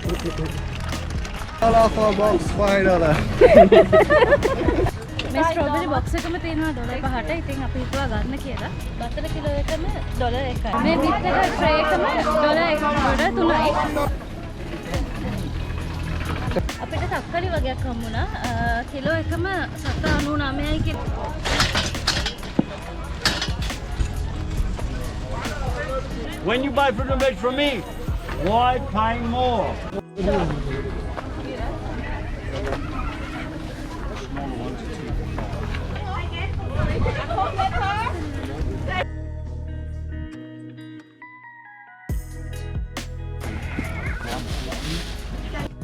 $1 for a box, $5. මේ strawberry box එකම තියෙනවා $5ට. ඉතින් අපි හිතුවා ගන්න කියලා. බතල කිලෝ එකම $1යි. මේ බිත්තර ට්‍රේ එකම $1.3යි. අපිට තක්කලි වගේක් හම්බුණා. කිලෝ එකම $7.99යි කියලා. When you buy fruit and veg from me, why pay more?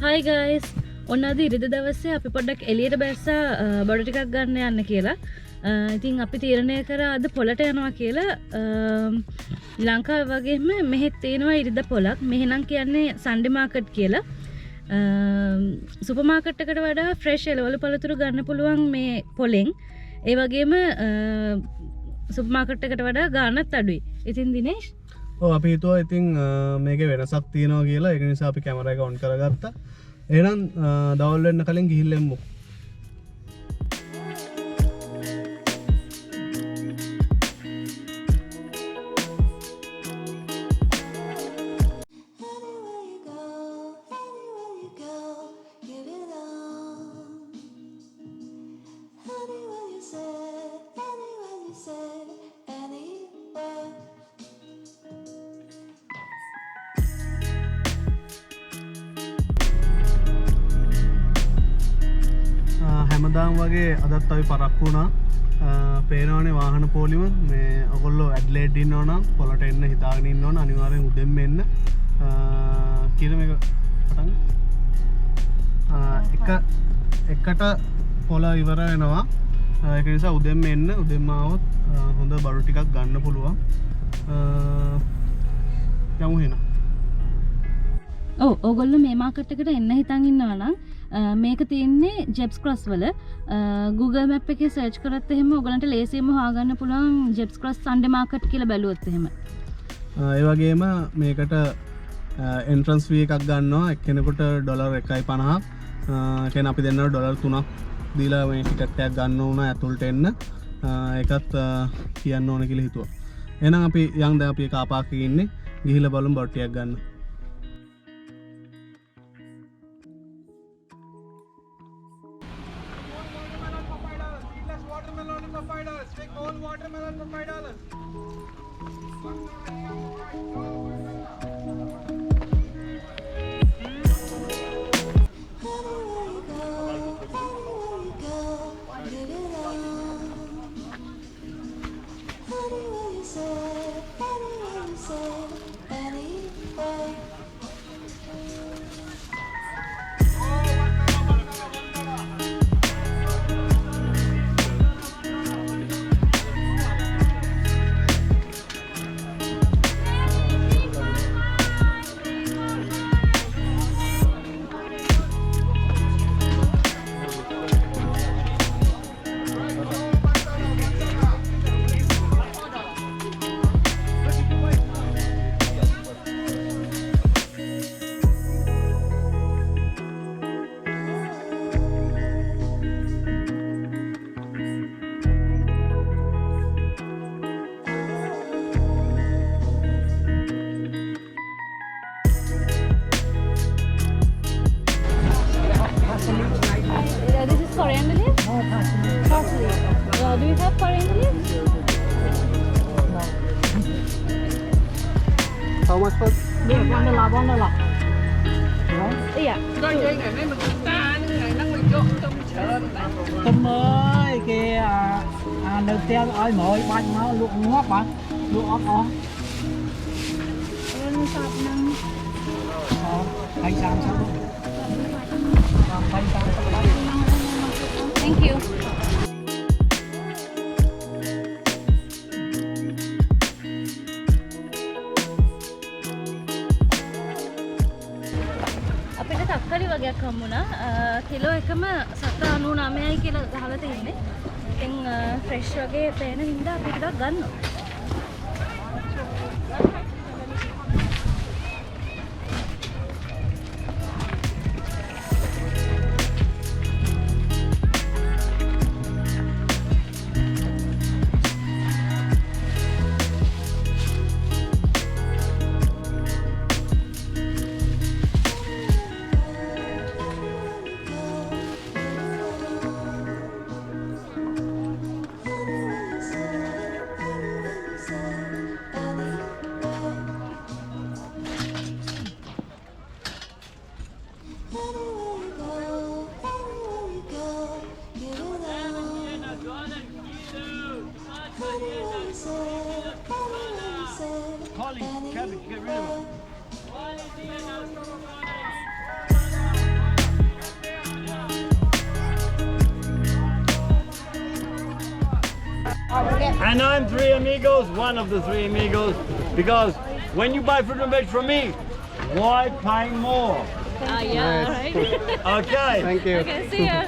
Hi guys. ඔන්න අද ඉරිදා දවසේ අපි පොඩ්ඩක් එළියට බැස්සා බඩු ටිකක් ගන්න යන්න කියලා. ඉතින් අපි තීරණය කරා අද පොළට යනවා කියලා. ලංකාවේ වගේම මෙහෙත් තියෙනවා ඉරිදා පොළක්. මෙහෙ නම් කියන්නේ සන්ඩේ මාකට් කියලා. සුපර් මාකට් එකට වඩා ෆ්‍රෙෂ් එළවලු පළතුරු ගන්න පුළුවන් මේ පොලෙන්. ඒ වගේම සුපර් මාකට් එකට වඩා ගාණත් අඩුයි. ඉතින් දිනේෂ් අපි හිතුවා ඉතින් මේකේ වෙනසක් තියෙනවා කියලා. ඒක නිසා අපි කැමරා එක ඔන් කරගත්තා. එහෙනම් දවල් වෙන්න කලින් ගිහිල්ලා එමු. හැමදාම වගේ අදත් අපි පරක්කු වුණා. පේනවනේ වාහන පොලිම මේ ඔයගොල්ලෝ ඇඩ්ලේඩ් ඉන්නව නම් පොළට එන්න හිතාගෙන ඉන්නව නම් අනිවාර්යෙන් උදෙන්ම එන්න. කියලා මේක පටන් එකට පොළ ඉවර වෙනවා. ඒක නිසා උදෙන්ම එන්න. උදෙන්ම આવොත් හොඳ බඩු ටිකක් ගන්න පුළුවන්. යමු එහෙනම්. ඕගොල්ලෝ මේ මාකට් එකට එන්න හිතන් ඉන්නවා නම් මේක තියෙන්නේ Gepps Cross වල. Google Map එකේ සර්ච් කරත් එහෙම ඔයගලන්ට ලේසියෙන්ම හොයාගන්න පුළුවන් Gepps Cross Sunday Market කියලා බැලුවොත් එහෙම. ඒ වගේම මේකට entrance fee එකක් ගන්නවා. එක්කෙනෙකුට $1.50. කියන්නේ අපි දෙන්නා $3ක් දීලා මේ ටිකට් එකක් ගන්න ඕන ඇතුළට එන්න. ඒකත් කියන්න ඕන කියලා හිතුවා. එහෙනම් අපි යන් දැන් අපි කාර් පාක් එකේ ඉන්නේ. ගිහිල්ලා බලමු බඩු ටිකක් ගන්න. Do you have coriander leaves? How much for? $1. Yeah. Tôm ơi kìa đầu tiên ơi mồi bánh nó luộc ngót bạn luộc ốc ốc bánh xăm sao bánh xăm Thank you. අපිට තක්කලි වගේක් හම්බුණා. Kilo එකම $7.99යි කියලා ගහලා තියෙන්නේ. ඉතින් fresh වගේ පේන හින්දා අපි ටිකක් ගන්නවා. And I'm three amigos, one of the three amigos, because when you buy fruit and veg from me, why pay more? Yeah, right. Okay. Thank you. Okay, see ya.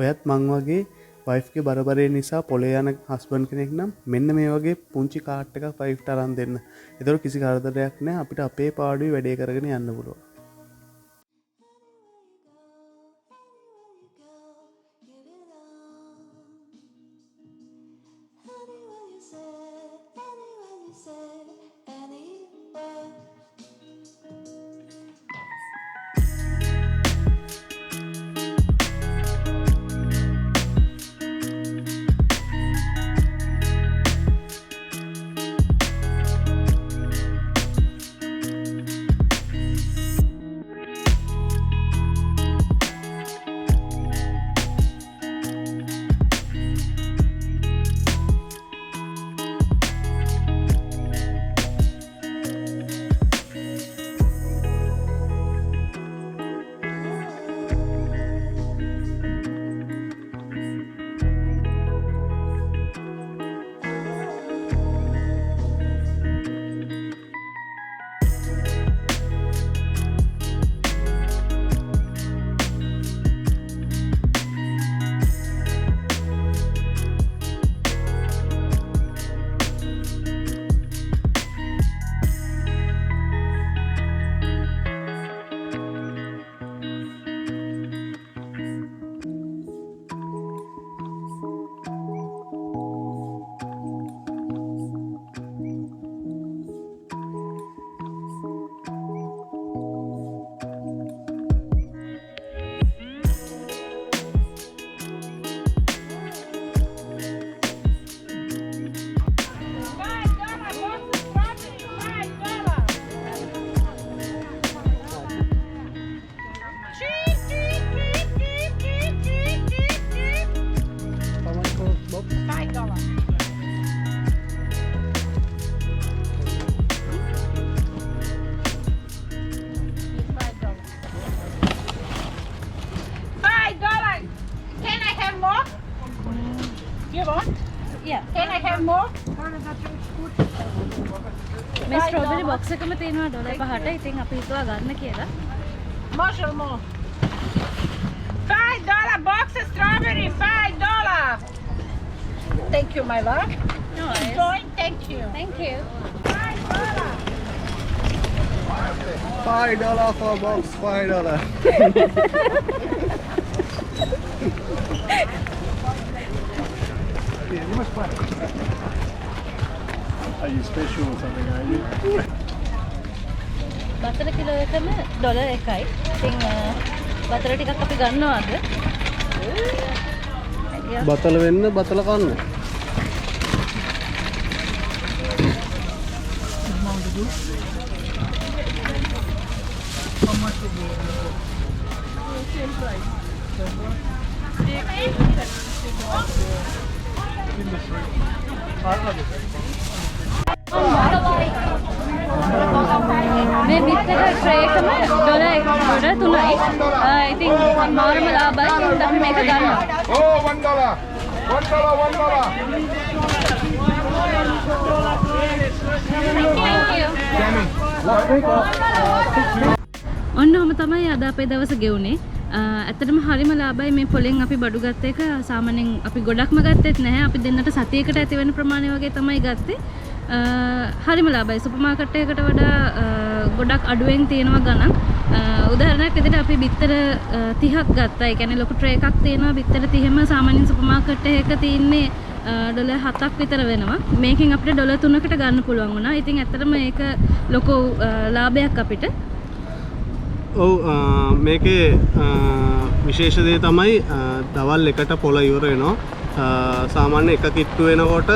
ඔයත් මං වගේ වයිෆ්ගේ බරබරේ නිසා පොලේ යන හස්බන්ඩ් කෙනෙක් නම් මෙන්න මේ වගේ පුංචි කාට් එකක් වයිෆ්ට අරන් දෙන්න. ඒතකොට කිසි කරදරයක් නැහැ. අපිට අපේ පාඩුවේ වැඩේ කරගෙන යන්න පුළුවන්. මේ ස්ට්‍රෝබෙරි බොක්ස් එකම තියෙනවා ඩොලර් 5ට. ඉතින් අපි හිතුවා ගන්න කියලා. Marshall more. $5 box of strawberry, $5. Thank you, my love. No worries. Join, thank you. Thank you. $5. $5 for a box, $5. Are you special or something, are you? බතර කිලෝ එකම ඩොලර් 1යි. ඉතින් බතර ටිකක් අපි ගන්නවාද? බතල වෙන්න බතල කන්න. මේ බිත්තර ට්‍රේ එකම ඩොලර් 3යි. ඉතින් මාරම ලාභයි. ඒත් අපි මේක ගන්නවා. Oh, $1. $1. ඔන්න ඔහම තමයි අද අපේ දවස ගෙවුනේ. ඇත්තටම හරිම ලාභයි මේ පොලෙන් අපි බඩු ගත්ත එක. සාමාන්‍යයෙන් අපි ගොඩක්ම ගත්තෙත් නැහැ. අපි දෙන්නට සතියකට ඇති වෙන ප්‍රමාණය වගේ තමයි ගත්තේ. හරිම ලාභයි. සුපර් මාකට් එකකට වඩා ගොඩක් අඩුවෙන් තියෙනවා ගණන්. උදාහරණයක් විදිහට අපි බිත්තර 30ක් ගත්තා. ඒ කියන්නේ ලොකු ට්‍රේ එකක් තියෙනවා. බිත්තර 30ම සාමාන්‍යයෙන් සුපර් මාකට් එකක තියෙන්නේ ඩොලර් 7ක් විතර වෙනවා. මේකෙන් අපිට ඩොලර් 3කට ගන්න පුළුවන් වුණා. ඉතින් ඇත්තටම ඒක ලොකු ලාභයක් අපිට. ඔව් මේකේ විශේෂ දේ තමයි දවල් එකට පොළ ඉවර වෙනවා. සාමාන්‍ය එක කිට්ටු වෙනකොට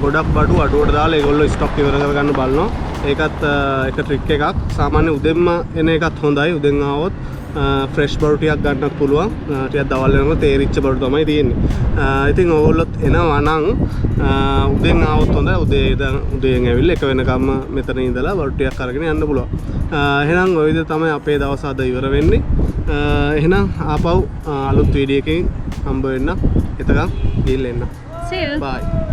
ගොඩක් බඩු අඩුවට දාලා ඒගොල්ලෝ ස්ටොක් ඉවර කරගන්න බලනවා. ඒකත් එක ට්‍රික් එකක්. සාමාන්‍ය උදෙන්ම එන එකත් හොඳයි. උදෙන් ආවොත් ෆ්‍රෙෂ් බඩු ටිකක් ගන්නත් පුළුවන්. ටිකක් දවල් වෙනකොට තේරිච්ච බඩු තමයි තියෙන්නේ. ඉතින් ඕගොල්ලොත් එනවා නම් උදෙන් ආවොත් හොඳයි. උදේන් ඇවිල්ලා එක වෙනකම්ම මෙතන ඉඳලා බඩු ටිකක් අරගෙන යන්න පුළුවන්. එහෙනම් ඔය විදිහට තමයි අපේ දවස අද ඉවර වෙන්නේ. එහෙනම් ආපහු අලුත් වීඩියෝ එකකින් හම්බ වෙන්න. එතකන් ගිහින් එන්න. See you. Bye.